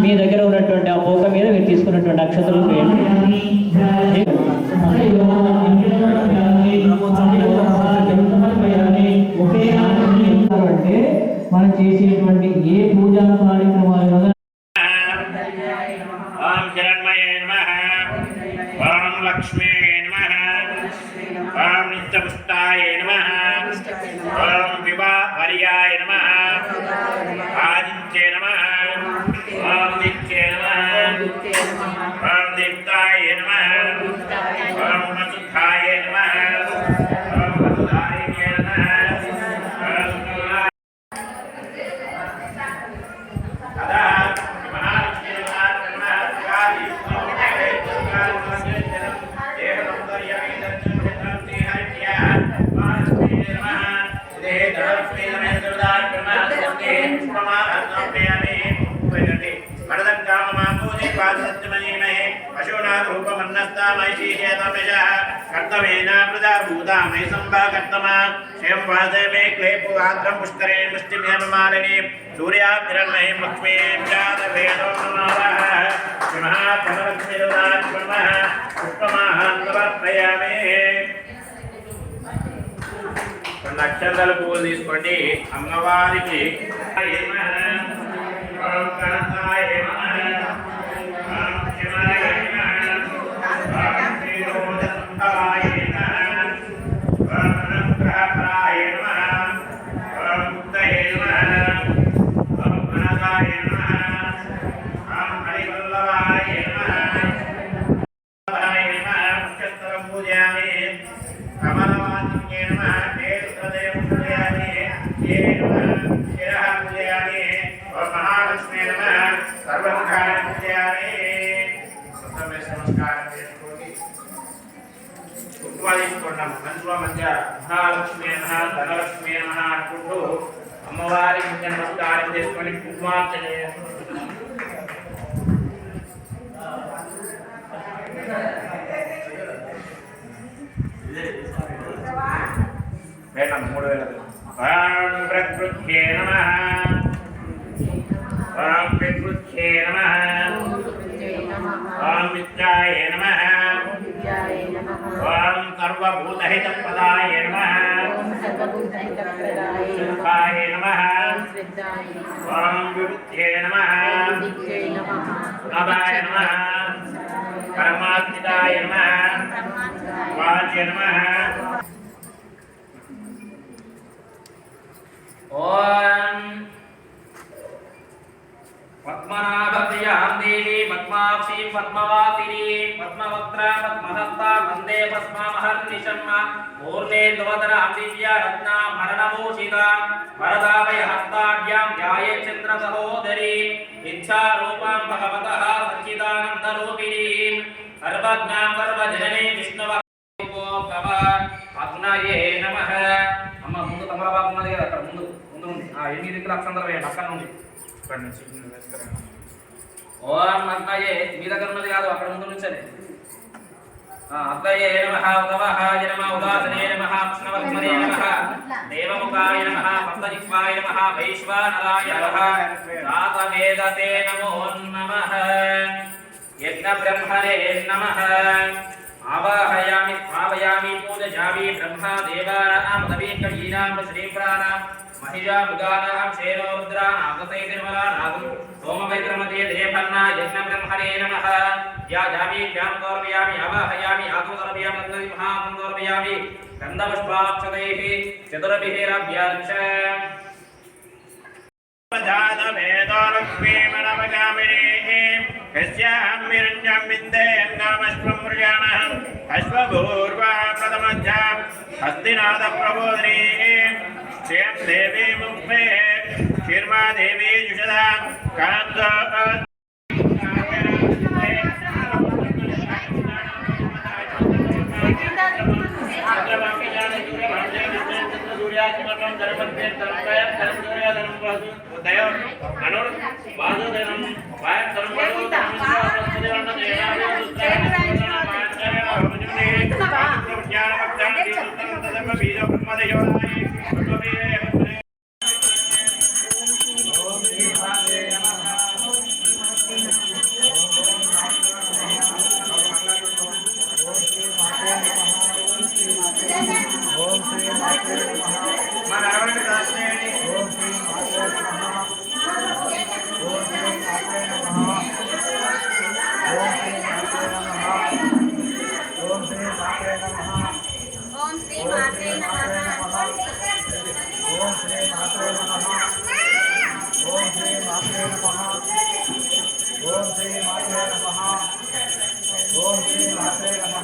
మీ దగ్గర ఉన్నటువంటి ఆ పోక మీద మీరు తీసుకున్నటువంటి అక్షతలు వేయండి. అంటే మనం చేసేటువంటి ఏ పూజా కార్యక్రమాలు ఓం హిరణ్మయే నమః, ఓం లక్ష్మీ నమః, ఓం నిత్యపుష్టాయ నమః, ఓం వివాహర్యాయ నమః, ఆదిత్యే నమః, ఓం నిత్యే నమః, ఓం దీప్తాయ నమః, ఓం వసుధాయ నమః, ఓం వసుధాయ నమః. అక్షరాలు పూలు తీసుకోండి అమ్మవారికి. మహాలక్ష్మి నమః, ధనలక్ష్మి నమః అనుకుంటూ అమ్మవారి నమస్కారం చేసుకొని కుంకుమార్చన వేణం 3000. ఓం ప్రకృత్యే నమః, ఓం ప్రకృత్యే నమః, ఓం విద్యాయ నమః, ఓం సర్వభూతహితప్రదాయ నమః, సుఖాయ నమః, ఓం విబుద్ధే నమః, నవాయ నమః, పరమాత్మికాయ నమః, వాచ్య నమః. ఓం పద్మనాభప్రియాం దేవి పద్మాక్షీం పద్మవాసిని పద్మవక్త్ర పద్మహస్తా వందే పద్మమహర్నిశమ్మ పూర్ణే ధ్రువదనాం దివ్య రత్నాభరణభూషితాం వరదాభయ హస్తాఢ్యాం ధ్యాయే చంద్ర సహోదరీ ఇచ్ఛారూపాం భగవతః సచ్చిదానందరూపిణీం సర్వజ్ఞాం సర్వజననీ విష్ణువో భవ అగ్నయే నమః. అమ్మ ముందు తమలపాకు ఉన్నది కదా అక్కడ ముందు ఉంది. ఆ 8 దిక్కుల అక్షంతలు వేయండి అక్కడ నుండి. ఓం అగ్నయే మీ దగ్గర ఉన్నది కాదు అక్కడ ముందు నుంచండి. అగ్నయే నమః, ఉదవహాయ నమః, ఉదాసనే నమః, కృష్ణవర్ధనే నమః, దేవముఖాయ నమః, సప్తజిహ్వాయ నమః, వైశ్వానరాయ నమః, రాతవేదతే నమో నమః, యజ్ఞబ్రహ్మణే నమః. ఆవాహయామి భావయామి పూజయామి బ్రహ్మా దేవానాం ఉదవీకవీనాం శ్రీప్రాణాం महिजा मुदानां शेनो रुद्राणां गतैर्मलानां सोमवैक्रमते देवन्ना यज्ञब्रह्मणे नमः. या जामि ज्ञान दौर्पयामि आवाहयामि आत्म दौर्पयामि गन्धि महात्म दौर्पयामि गन्धपुष्पाक्षतैः चतुर्भिरभ्यर्च जात वेदो लक्ष्मी मनवगामिनी यस्यां हिरण्यं विन्देयङ्गामश्वं मृजानः अश्वभूर्वा प्रथमज्ञां हस्तिनाथ प्रबोधिनी श्रियं देवी मुक्ते शर्मा देवी जुषदा कांत మాత్రే నమః